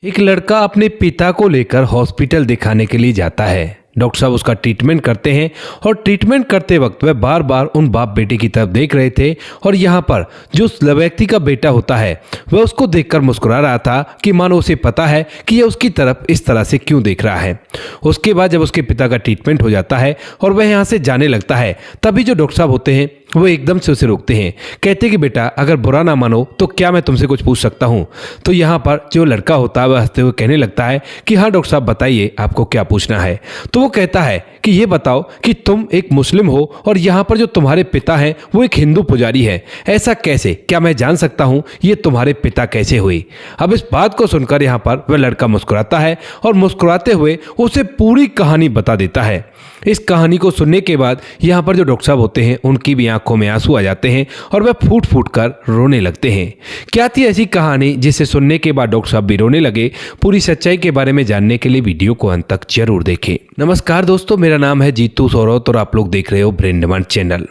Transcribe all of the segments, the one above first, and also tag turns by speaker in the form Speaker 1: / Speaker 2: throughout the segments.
Speaker 1: एक लड़का अपने पिता को लेकर हॉस्पिटल दिखाने के लिए जाता है। डॉक्टर साहब उसका ट्रीटमेंट करते हैं और ट्रीटमेंट करते वक्त वह बार बार उन बाप बेटे की तरफ देख रहे थे और यहाँ पर जो उस व्यक्ति का बेटा होता है वह उसको देखकर मुस्कुरा रहा था कि मानो उसे पता है कि यह उसकी तरफ इस तरह से क्यों देख रहा है। उसके बाद जब उसके पिता का ट्रीटमेंट हो जाता है और वह यहाँ से जाने लगता है, तभी जो डॉक्टर साहब होते हैं वो एकदम से उसे रोकते हैं, कहते कि बेटा अगर बुरा ना मानो तो क्या मैं तुमसे कुछ पूछ सकता हूँ। तो यहाँ पर जो लड़का होता है वह हंसते हुए कहने लगता है कि हाँ डॉक्टर साहब बताइए आपको क्या पूछना है। तो वो कहता है कि ये बताओ कि तुम एक मुस्लिम हो और यहाँ पर जो तुम्हारे पिता हैं वो एक हिंदू पुजारी है, ऐसा कैसे? क्या मैं जान सकता हूँ ये तुम्हारे पिता कैसे हुए? अब इस बात को सुनकर यहाँ पर वह लड़का मुस्कुराता है और मुस्कुराते हुए उसे पूरी कहानी बता देता है। इस कहानी को सुनने के बाद यहाँ पर जो डॉक्टर साहब होते हैं उनकी भी आंखों में आंसू आ जाते हैं और वह फूट फूट कर रोने लगते हैं। क्या थी ऐसी कहानी जिसे सुनने के बाद डॉक्टर साहब भी रोने लगे? पूरी सच्चाई के बारे में जानने के लिए वीडियो को अंत तक जरूर देखें। नमस्कार दोस्तों, मेरा नाम है जीतू सौरत और आप लोग देख रहे हो brain demand channel.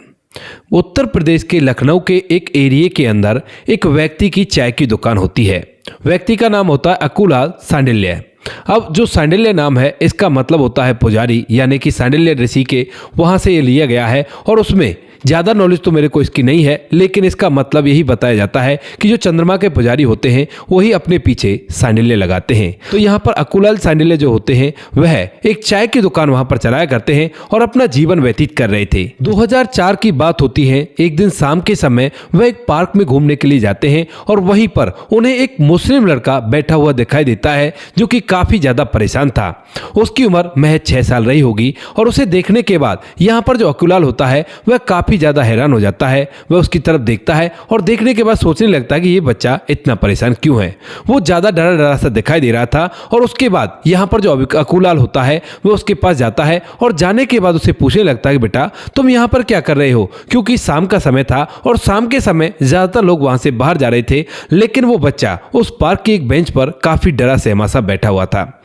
Speaker 1: Uttar Pradesh के लखनऊ के एक एरिया के अंदर एक व्यक्ति की चाय की दुकान होती है। व्यक्ति का नाम होता है अकुलाल सांडिल्य। अब जो सांडिल्य नाम है इसका मतलब होता है पुजारी, यानी कि सांडिल्य ऋषि के वहां से ये लिया गया है और उसमें ज़्यादा नॉलेज तो मेरे को इसकी नहीं है, लेकिन इसका मतलब यही बताया जाता है कि जो चंद्रमा के पुजारी होते हैं वही अपने पीछे सांडिल्य लगाते हैं। तो यहाँ पर अकुलाल सांडिल्य जो होते हैं वह एक चाय की दुकान वहां पर चलाया करते हैं और अपना जीवन व्यतीत कर रहे थे। 2004 की बात होती है। एक दिन शाम के समय वह एक पार्क में घूमने के लिए जाते हैं और वहीं पर उन्हें एक मुस्लिम लड़का बैठा हुआ दिखाई देता है जो कि काफी ज्यादा परेशान था। उसकी उम्र महज 6 साल रही होगी और उसे देखने के बाद यहाँ पर जो अकुलाल होता है वह काफी ज्यादा हैरान हो जाता है। वह उसकी तरफ देखता है और देखने के बाद सोचने लगता है कि ये बच्चा इतना परेशान क्यों है। वो ज्यादा डरा डरा सा दिखाई दे रहा था और उसके बाद यहाँ पर जो अकुलाल होता है वह उसके पास जाता है और जाने के बाद उसे पूछने लगता है कि बेटा तुम यहाँ पर क्या कर रहे हो? क्योंकि शाम का समय था और शाम के समय ज्यादातर लोग वहां से बाहर जा रहे थे, लेकिन वो बच्चा उस पार्क की एक बेंच पर काफी डरा सहमा सा बैठा हुआ था।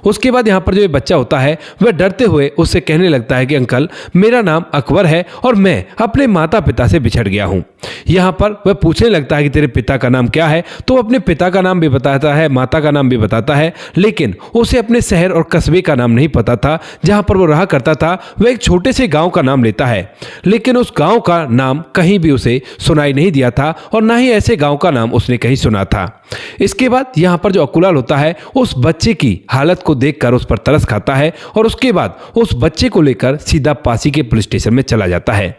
Speaker 1: उसके बाद यहाँ पर जो ये बच्चा होता है वह डरते हुए उससे कहने लगता है कि अंकल मेरा नाम अकबर है और मैं अपने माता पिता से बिछड़ गया हूँ। यहाँ पर वह पूछने लगता है कि तेरे पिता का नाम क्या है? तो अपने पिता का नाम भी बताता है, माता का नाम भी बताता है, लेकिन उसे अपने शहर और कस्बे का नाम नहीं पता था जहाँ पर वो रहा करता था। वह एक छोटे से गाँव का नाम लेता है, लेकिन उस गाँव का नाम कहीं भी उसे सुनाई नहीं दिया था और ना ही ऐसे गाँव का नाम उसने कहीं सुना था। इसके बाद यहाँ पर जो अकुलाल होता है उस बच्चे की हालत को देखकर उस पर तरस खाता है और उसके बाद उस बच्चे को लेकर सीधा पासी के पुलिस स्टेशन में चला जाता है।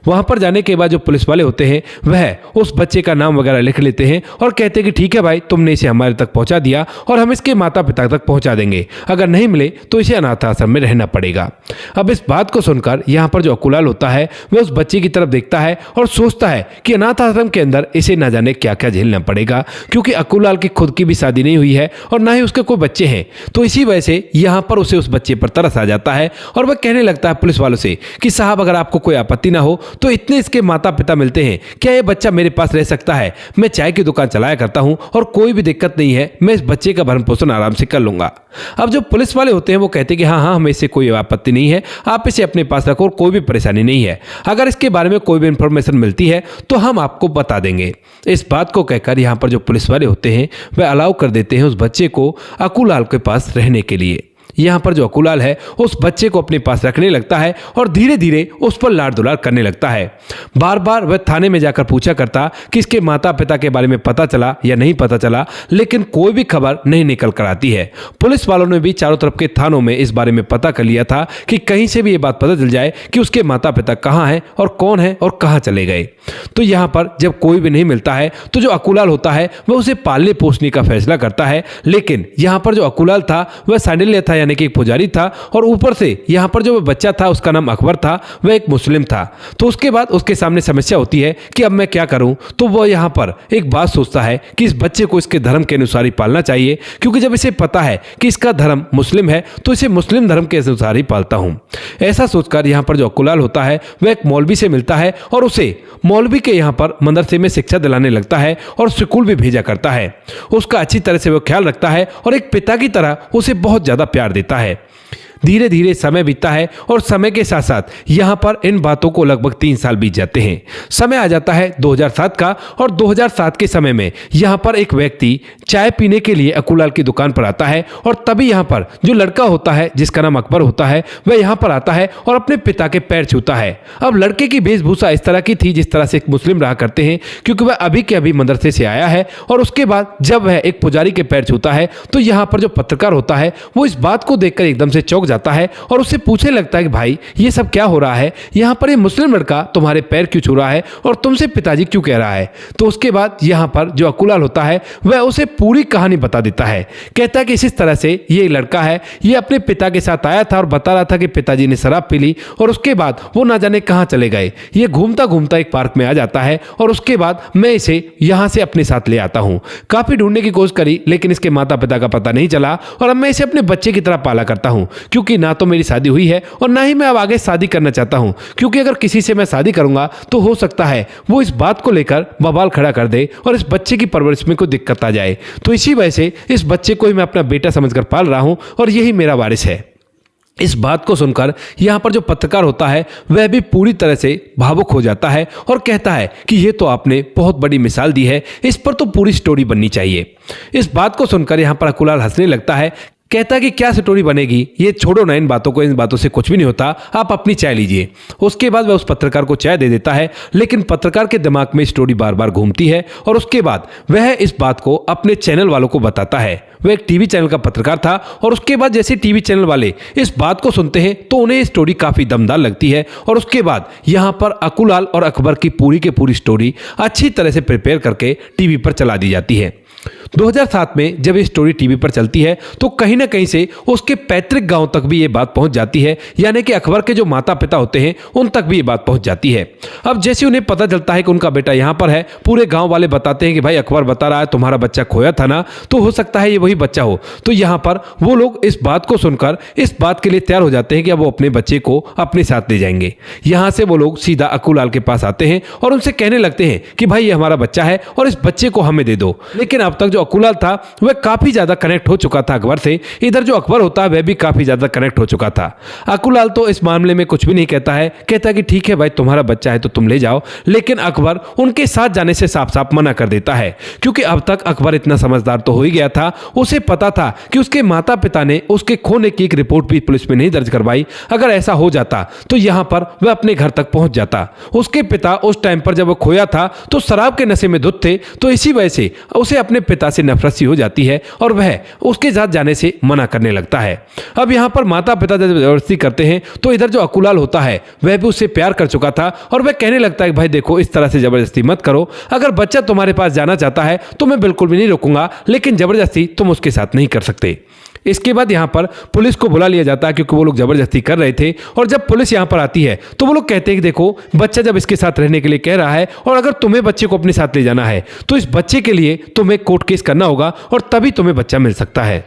Speaker 1: वहां पर जाने के बाद जो पुलिस वाले होते हैं वह उस बच्चे का नाम वगैरह लिख लेते हैं और कहते हैं कि ठीक है भाई, तुमने इसे हमारे तक पहुंचा दिया और हम इसके माता पिता तक पहुंचा देंगे, अगर नहीं मिले तो इसे अनाथ आश्रम में रहना पड़ेगा। अब इस बात को सुनकर यहाँ पर जो अकुलाल होता है वह उस बच्चे की तरफ देखता है और सोचता है कि अनाथ आश्रम के अंदर इसे न जाने क्या क्या झेलना पड़ेगा, क्योंकि अकुलाल की खुद की भी शादी नहीं हुई है और ना ही उसके कोई बच्चे हैं। तो इसी वजह से यहाँ पर उसे उस बच्चे पर तरस आ जाता है और वह कहने लगता है पुलिस वालों से कि साहब अगर आपको कोई आपत्ति ना हो तो इतने इसके माता पिता मिलते हैं, क्या ये बच्चा मेरे पास रह सकता है? मैं चाय की दुकान चलाया करता हूं और कोई भी दिक्कत नहीं है, मैं इस बच्चे का भरण पोषण आराम से कर लूंगा। अब जो पुलिस वाले होते हैं वो कहते हैं कि हाँ हाँ हमें इससे कोई आपत्ति नहीं है, आप इसे अपने पास रखो और कोई भी परेशानी नहीं है, अगर इसके बारे में कोई भी इंफॉर्मेशन मिलती है तो हम आपको बता देंगे। इस बात को कहकर यहाँ पर जो पुलिस वाले होते हैं वह अलाउ कर देते हैं उस बच्चे को अकुलाल के पास रहने के लिए। यहाँ पर जो अकुलाल है उस बच्चे को अपने पास रखने लगता है और धीरे धीरे उस पर लाड दुलार करने लगता है। बार बार वह थाने में जाकर पूछा करता कि इसके माता पिता के बारे में पता चला या नहीं पता चला, लेकिन कोई भी खबर नहीं निकल कर आती है। पुलिस वालों ने भी चारों तरफ के थानों में इस बारे में पता कर लिया था कि कहीं से भी ये बात पता चल जाए कि उसके माता पिता कहाँ हैं और कौन है और कहाँ चले गए। तो यहाँ पर जब कोई भी नहीं मिलता है तो जो अकुलाल होता है वह उसे पालने पोसने का फैसला करता है, लेकिन यहाँ पर जो अकुलाल था वह सांडिल्य था, यानी कि एक पुजारी था, और ऊपर से यहाँ पर जो बच्चा था उसका नाम अकबर था, वह एक मुस्लिम था। तो उसके बाद उसके सामने समस्या होती है कि अब मैं क्या करूं। तो वह यहाँ पर एक बात सोचता है कि इस बच्चे को इसके धर्म के अनुसार ही पालना चाहिए, क्योंकि जब इसे पता है कि इसका धर्म मुस्लिम है तो इसे मुस्लिम धर्म के अनुसार ही पालता हूं। ऐसा सोचकर यहाँ पर जो अकुलाल होता है वह एक मौलवी से मिलता है और उसे मौलवी के यहाँ पर मदरसे में शिक्षा दिलाने लगता है और स्कूल भी भेजा करता है। उसका अच्छी तरह से वो ख्याल रखता है और एक पिता की तरह उसे बहुत ज्यादा प्यार देता है। धीरे धीरे समय बीतता है और समय के साथ साथ यहाँ पर इन बातों को लगभग 3 साल बीत जाते हैं। समय आ जाता है 2007 का और 2007 के समय में यहाँ पर एक व्यक्ति चाय पीने के लिए अकूलाल की दुकान पर आता है और तभी यहाँ पर जो लड़का होता है जिसका नाम अकबर होता है वह यहाँ पर आता है और अपने पिता के पैर छूता है। अब लड़के की वेशभूषा इस तरह की थी जिस तरह से एक मुस्लिम रहा करते हैं, क्योंकि वह अभी के अभी मदरसे से आया है। और उसके बाद जब वह एक पुजारी के पैर छूता है तो यहाँ पर जो पत्रकार होता है वो इस बात को देखकर एकदम से चौंक जाता है और उससे पूछने लगता है कि भाई ये सब क्या हो रहा है, यहाँ पर ये मुस्लिम लड़का तुम्हारे पैर क्यों छू रहा है और तुमसे पिताजी क्यों कह रहा है। तो उसके बाद यहाँ पर जो अकूलाल होता है वह उसे पूरी कहानी बता देता है। कहता है कि इस तरह से ये लड़का है, ये अपने पिता के साथ आया था और बता रहा था कि पिताजी ने शराब पी ली और उसके बाद वो ना जाने कहाँ चले गए। ये घूमता घूमता एक पार्क में आ जाता है और उसके बाद मैं इसे यहाँ से अपने साथ ले आता हूँ। काफी ढूंढने की कोशिश करी लेकिन इसके माता पिता का पता नहीं चला और अब मैं इसे अपने बच्चे की तरह पाला करता हूँ, क्योंकि ना तो मेरी शादी हुई है और ना ही मैं अब आगे शादी करना चाहता हूँ, क्योंकि अगर किसी से मैं शादी करूंगा तो हो सकता है वो इस बात को लेकर बवाल खड़ा कर दे और इस बच्चे की परवरिश में कोई दिक्कत आ जाए। तो इसी वजह से इस बच्चे को ही मैं अपना बेटा समझकर पाल रहा हूँ और यही मेरा वारिस है। इस बात को सुनकर यहाँ पर जो पत्रकार होता है वह भी पूरी तरह से भावुक हो जाता है और कहता है कि ये तो आपने बहुत बड़ी मिसाल दी है, इस पर तो पूरी स्टोरी बननी चाहिए। इस बात को सुनकर यहाँ पर अकूलाल हंसने लगता है, कहता है कि क्या स्टोरी बनेगी, ये छोड़ो ना इन बातों को, इन बातों से कुछ भी नहीं होता, आप अपनी चाय लीजिए। उसके बाद वह उस पत्रकार को चाय दे देता है, लेकिन पत्रकार के दिमाग में स्टोरी बार बार घूमती है और उसके बाद वह इस बात को अपने चैनल वालों को बताता है। वह एक टीवी चैनल का पत्रकार था और उसके बाद जैसे टीवी चैनल वाले इस बात को सुनते हैं तो उन्हें ये स्टोरी काफी दमदार लगती है और उसके बाद यहाँ पर अकूलाल और अकबर की पूरी स्टोरी अच्छी तरह से प्रिपेयर करके टीवी पर चला दी जाती है। 2007 में जब ये स्टोरी टीवी पर चलती है तो कहीं ना कहीं से उसके पैतृक गांव तक भी ये बात पहुंच जाती है, यानी कि अकबर के जो माता पिता होते हैं उन तक भी ये बात पहुंच जाती है। अब जैसे उन्हें पता चलता है कि उनका बेटा यहाँ पर है, पूरे गांव वाले बताते हैं कि भाई अकबर बता रहा है तुम्हारा बच्चा खोया था ना, तो हो सकता है ये वही बच्चा हो। तो यहाँ पर वो लोग इस बात को सुनकर इस बात के लिए तैयार हो जाते हैं कि अब वो अपने बच्चे को अपने साथ ले जाएंगे। यहाँ से वो लोग सीधा अकूलाल के पास आते हैं और उनसे कहने लगते हैं कि भाई ये हमारा बच्चा है और इस बच्चे को हमें दे दो। लेकिन अब तक जो अकूलाल था वह काफी ज्यादा कनेक्ट हो चुका था अकबर से, इधर जो अकबर होता है वह भी काफी ज्यादा कनेक्ट हो चुका था। अकूलाल तो इस मामले में कुछ भी नहीं कहता है, कहता है कि ठीक है भाई तुम्हारा बच्चा है तो तुम ले जाओ, लेकिन अकबर उनके साथ जाने से साफ साफ मना कर देता है, क्योंकि अब तक अकबर इतना समझदार तो हो ही गया था, उसे पता था कि उसके माता पिता ने उसके खोने की एक रिपोर्ट भी पुलिस में नहीं दर्ज करवाई। अगर ऐसा हो जाता तो यहां पर वह अपने घर तक पहुंच जाता। उसके पिता उस टाइम पर जब वह खोया था तो शराब के नशे में धुत थे, तो इसी वजह से उसे अपने पिता से नफरत सी हो जाती है और वह उसके साथ जाने से मना करने लगता है। अब यहां पर माता पिता जब जबरदस्ती करते हैं तो इधर जो अकूलाल होता है वह भी उससे प्यार कर चुका था और वह कहने लगता है कि भाई देखो इस तरह से जबरदस्ती मत करो, अगर बच्चा तुम्हारे पास जाना चाहता है तो मैं बिल्कुल भी नहीं रोकूंगा, लेकिन जबरदस्ती तुम उसके साथ नहीं कर सकते। इसके बाद यहाँ पर पुलिस को बुला लिया जाता है क्योंकि वो लोग जबरदस्ती कर रहे थे, और जब पुलिस यहाँ पर आती है तो वो लोग कहते हैं कि देखो बच्चा जब इसके साथ रहने के लिए कह रहा है और अगर तुम्हें बच्चे को अपने साथ ले जाना है तो इस बच्चे के लिए तुम्हें कोर्ट केस करना होगा और तभी तुम्हें बच्चा मिल सकता है।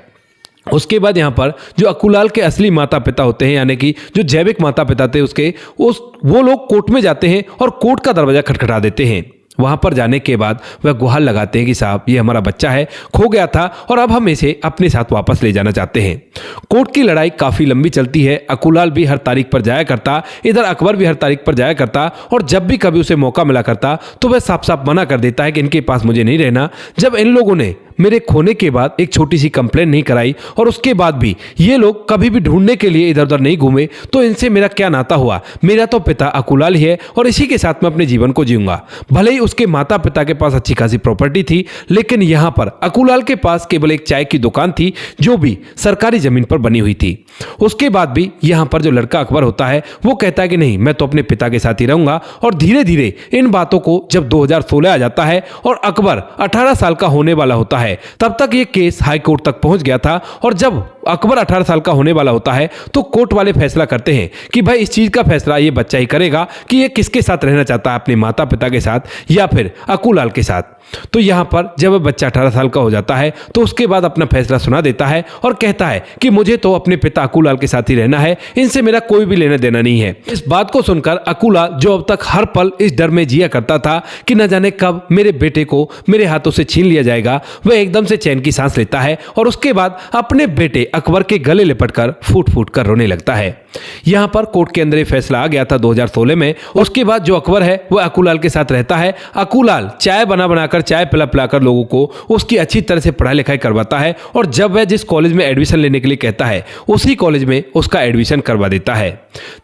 Speaker 1: उसके बाद यहाँ पर जो अकूलाल के असली माता पिता होते हैं, यानी कि जो जैविक माता पिता थे उसके, वो लोग कोर्ट में जाते हैं और कोर्ट का दरवाजा खटखटा देते हैं। वहां पर जाने के बाद वह गुहार लगाते हैं कि साहब ये हमारा बच्चा है, खो गया था और अब हम इसे अपने साथ वापस ले जाना चाहते हैं। कोर्ट की लड़ाई काफी लंबी चलती है। अकूलाल भी हर तारीख पर जाया करता, इधर अकबर भी हर तारीख पर जाया करता, और जब भी कभी उसे मौका मिला करता तो वह साफ साफ मना कर देता है कि इनके पास मुझे नहीं रहना। जब इन लोगों ने मेरे खोने के बाद एक छोटी सी कंप्लेन नहीं कराई और उसके बाद भी ये लोग कभी भी ढूंढने के लिए इधर उधर नहीं घूमे तो इनसे मेरा क्या नाता हुआ। मेरा तो पिता अकूलाल ही है और इसी के साथ मैं अपने जीवन को जीऊंगा। भले ही उसके माता पिता के पास अच्छी खासी प्रॉपर्टी थी, लेकिन यहाँ पर अकूलाल के पास केवल एक चाय की दुकान थी जो भी सरकारी जमीन पर बनी हुई थी। उसके बाद भी यहाँ पर जो लड़का अकबर होता है वो कहता है कि नहीं, मैं तो अपने पिता के साथ ही रहूंगा। और धीरे धीरे इन बातों को जब 2016 आ जाता है और अकबर 18 साल का होने वाला होता है, तब तक ये केस हाई कोर्ट तक पहुंच गया था। और जब अकबर 18 साल का होने वाला होता है तो कोर्ट वाले फैसला करते हैं कि भाई इस चीज का फैसला ये बच्चा ही करेगा कि ये किसके साथ रहना चाहता है, अपने माता पिता के साथ या फिर अकूलाल के साथ। तो यहाँ पर जब वह बच्चा 18 साल का हो जाता है तो उसके बाद अपना फैसला सुना देता है और कहता है कि मुझे तो अपने पिता अकूलाल के साथ ही रहना है, इनसे मेरा कोई भी लेना देना नहीं है। इस बात को सुनकर अकूलाल, जो अब तक हर पल इस डर में जिया करता था कि न जाने कब मेरे बेटे को मेरे हाथों से छीन लिया जाएगा, वह एकदम से चैन की सांस लेता है और उसके बाद अपने बेटे अकबर के गले लिपटकर फूट फूट कर रोने लगता है। यहाँ पर कोर्ट के अंदर ये फैसला आ गया था 2016 में। उसके बाद जो अकबर है वह अकूलाल के साथ रहता है। अकूलाल चाय बनाकर चाय पिलाकर लोगों को उसकी अच्छी तरह से पढ़ाई लिखाई करवाता है और जब वह जिस कॉलेज में एडमिशन लेने के लिए कहता है उसी कॉलेज में उसका एडमिशन करवा देता है।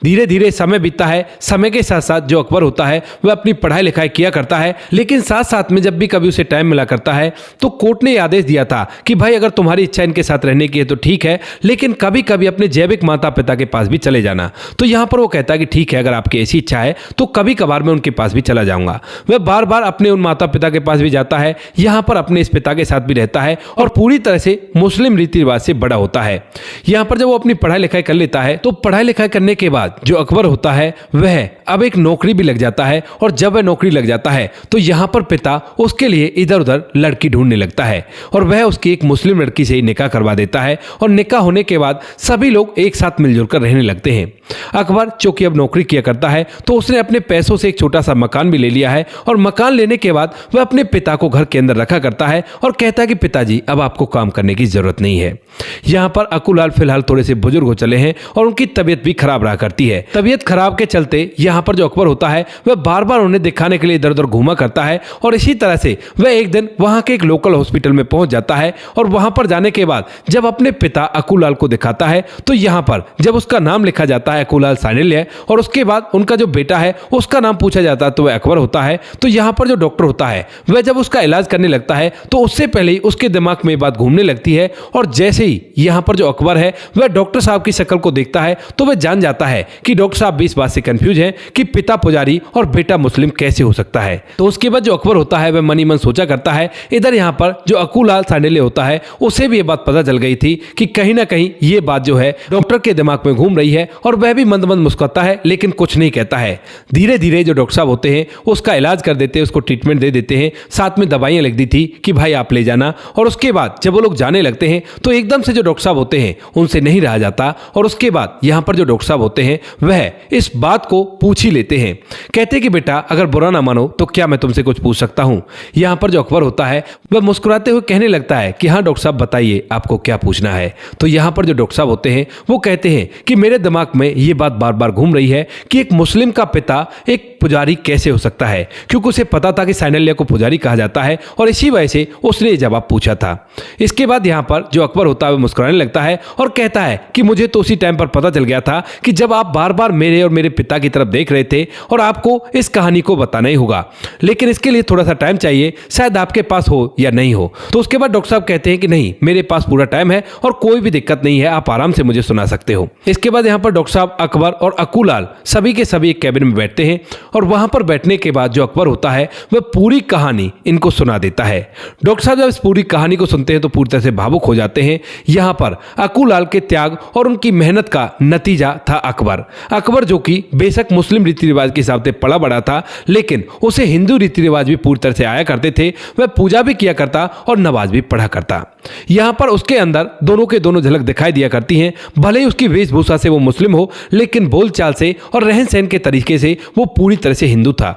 Speaker 1: धीरे धीरे समय बीतता है। समय के साथ साथ जो अकबर होता है वह अपनी पढ़ाई लिखाई किया करता है, लेकिन साथ साथ में जब भी कभी उसे टाइम मिला करता है तो कोर्ट ने आदेश दिया था कि भाई अगर तुम्हारी इच्छा इनके साथ रहने की है तो ठीक है, लेकिन कभी कभी अपने जैविक माता पिता के पास भी चले जाना। तो यहाँ पर वो कहता है कि ठीक है, अगर आपकी ऐसी इच्छा है तो कभी कभार मैं उनके पास भी चला जाऊंगा। वह बार बार अपने उन माता पिता के पास भी जाता है, यहाँ पर अपने इस पिता के साथ भी रहता है और पूरी तरह से मुस्लिम रीति रिवाज से बड़ा होता है। यहाँ पर जब वो अपनी पढ़ाई लिखाई कर लेता है तो पढ़ाई लिखाई करने के बाद जो अकबर होता है वह अब एक नौकरी भी लग जाता है और जब वह नौकरी लग जाता है तो यहाँ पर पिता उसके लिए इधर उधर लड़की ढूंढने लगता है और वह उसकी एक मुस्लिम लड़की से ही निकाह करवा देता है और निकाह होने के बाद सभी लोग एक साथ मिलजुल कर रहने लगते हैं। अकबर चूंकि अब नौकरी किया करता है तो उसने अपने पैसों से एक छोटा सा मकान भी ले लिया है और मकान लेने के बाद वह अपने पिता को घर के अंदर रखा करता है और कहता है कि पिताजी अब आपको काम करने की जरूरत नहीं है। यहाँ पर अकूलाल फिलहाल थोड़े से बुजुर्ग हो चले हैं और उनकी तबीयत भी खराब रहा करती है। तबीयत खराब के चलते यहाँ पर जो अकबर होता है वह बार बार उन्हें दिखाने के लिए इधर उधर घूमा करता है और इसी तरह से वह एक दिन वहां के एक लोकल हॉस्पिटल में पहुंच जाता है और वहां पर जाने के बाद जब अपने पिता अकूलाल को दिखाता है तो यहाँ पर जब उसका नाम लिखा जाता है अकूलाल सानिल्य और उसके बाद उनका जो बेटा है उसका नाम पूछा जाता है तो वह अकबर होता है। तो यहाँ पर जो डॉक्टर होता है वह जब उसका इलाज करने लगता है तो उससे पहले ही उसके दिमाग में बात घूमने लगती है और जैसे ही यहाँ पर जो अकबर है वह डॉक्टर साहब की शक्ल को देखता है तो वह जान जाता है कि डॉक्टर साहब भी इस बात से कंफ्यूज हैं कि पिता पुजारी और बेटा मुस्लिम कैसे हो सकता है। तो उसके बाद जो अकबर होता है वह मनी मन सोचा करता है। इधर यहाँ पर जो अकूलाल सानिल्य होता है उसे भी ये बात पता चल गई थी कि कहीं ना कहीं ये बात जो है डॉक्टर के दिमाग में घूम रही है और वह भी मंद मंद मुस्कुराता है लेकिन कुछ नहीं कहता है। धीरे धीरे जो डॉक्टर साहब होते हैं उसका इलाज कर देते हैं, उसको ट्रीटमेंट दे देते हैं, साथ में दवाइयां लिख दी थी कि भाई आप ले जाना। और उसके बाद जब वो लोग जाने लगते हैं तो एकदम से जो डॉक्टर साहब होते हैं उनसे नहीं रहा जाता और उसके बाद यहाँ पर जो डॉक्टर साहब होते हैं वह इस बात को पूछ ही लेते हैं। कहते हैं कि बेटा अगर बुरा ना मानो तो क्या मैं तुमसे कुछ पूछ सकता हूँ। यहाँ पर जो अकबर होता है वह मुस्कुराते हुए कहने लगता है कि हाँ डॉक्टर साहब बताइए आपको क्या पूछना है। तो यहाँ पर जो डॉक्टर साहब होते हैं वो कहते हैं कि मेरे दिमाग में ये बात बार बार घूम रही है कि एक मुस्लिम का पिता एक पुजारी कैसे हो सकता है, क्योंकि उसे पता था कि सानिल्य को पुजारी कहा जाता है और इसी वजह से उसने ये जवाब पूछा था। इसके बाद यहाँ पर जो अकबर होता है वो मुस्कुराने लगता है और कहता है कि मुझे तो उसी टाइम पर पता चल गया था कि जब आप बार बार मेरे और मेरे पिता की तरफ देख रहे थे और आपको इस कहानी को बताना ही होगा, लेकिन इसके लिए थोड़ा सा टाइम चाहिए, शायद आपके पास हो या नहीं हो। तो उसके बाद डॉक्टर साहब कहते हैं कि नहीं मेरे पास पूरा टाइम है और कोई भी दिक्कत नहीं है, आप आराम से मुझे सुना सकते हो। इसके बाद यहाँ पर डॉक्टर साहब, अकबर और अकूलाल सभी के सभी एक कैबिन में बैठते हैं और वहां पर बैठने के बाद जो अकबर होता है वह पूरी कहानी इनको सुना देता है। डॉक्टर साहब जब इस पूरी कहानी को सुनते हैं तो पूरी तरह से भावुक हो जाते हैं। यहाँ पर अकूलाल के त्याग और उनकी मेहनत का नतीजा था अकबर। अकबर जो कि बेशक मुस्लिम रीति रिवाज के हिसाब से पला बड़ा था लेकिन उसे हिंदू रीति रिवाज भी पूरी तरह से आया करते थे। वह पूजा भी किया करता और नमाज भी पढ़ा करता। यहाँ पर उसके अंदर दोनों के दोनों झलक दिखाई दिया करती हैं। भले ही उसकी वेशभूषा से वो मुस्लिम हो लेकिन बोलचाल से और रहन सहन के तरीके से वो पूरी तरह से हिंदू था।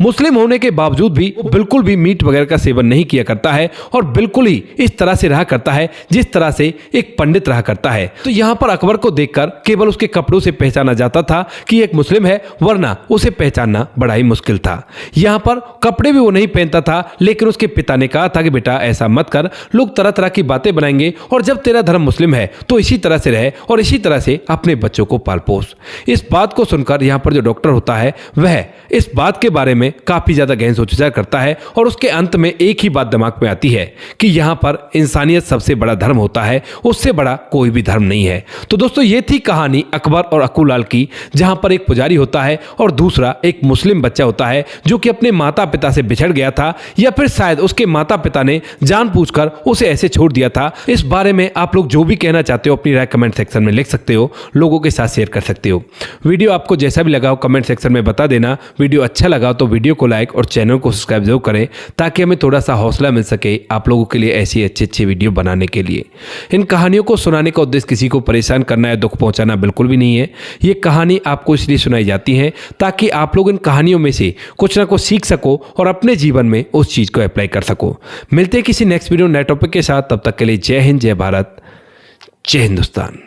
Speaker 1: मुस्लिम होने के बावजूद भी वो बिल्कुल भी मीट वगैरह का सेवन नहीं किया करता है और बिल्कुल ही इस तरह से रहा करता है जिस तरह से एक पंडित रहा करता है। तो यहाँ पर अकबर को देखकर केवल उसके कपड़ों से पहचाना जाता था कि एक मुस्लिम है, वरना उसे पहचानना बड़ा ही मुश्किल था। यहाँ पर कपड़े भी वो नहीं पहनता था लेकिन उसके पिता ने कहा था कि बेटा ऐसा मत कर, लोग तरह तरह की बातें बनाएंगे और जब तेरा धर्म मुस्लिम है तो इसी तरह से रहे और इसी तरह से अपने बच्चों को पाल पोस। इस बात को सुनकर यहाँ पर जो डॉक्टर होता है वह इस बात के बारे में काफी ज्यादा गहन सोच विचार करता है और उसके अंत में एक ही बात दिमाग में आती है कि यहाँ पर इंसानियत सबसे बड़ा धर्म होता है, उससे बड़ा कोई भी धर्म नहीं है। तो दोस्तों ये थी कहानी अकबर और अकूलाल की, जहां पर एक पुजारी होता है और दूसरा एक मुस्लिम बच्चा होता है जो कि अपने माता पिता से बिछड़ गया था या फिर शायद उसके माता पिता ने जानबूझकर उसे ऐसे छोड़ दिया था। इस बारे में आप लोग जो भी कहना चाहते हो अपनी राय कमेंट सेक्शन में लिख सकते हो। लोगों लोगों के साथ शेयर कर सकते हो। वीडियो आपको जैसा भी लगा हो कमेंट सेक्शन में बता देना। वीडियो अच्छा लगा तो वीडियो को लाइक और चैनल को सब्सक्राइब जरूर करें, ताकि हमें थोड़ा सा हौसला मिल सके आप लोगों के लिए ऐसी अच्छी वीडियो बनाने के लिए। इन कहानियों को सुनाने का उद्देश्य किसी को परेशान करना या दुख पहुंचाना बिल्कुल भी नहीं है। ये कहानी आपको इसलिए सुनाई जाती है ताकि आप लोग इन कहानियों में से कुछ ना कुछ सीख सको और अपने जीवन में उस चीज़ को अप्लाई कर सको। मिलते हैं किसी नेक्स्ट वीडियो नए टॉपिक के साथ। तब तक के लिए जय हिंद, जय भारत, जय हिंदुस्तान।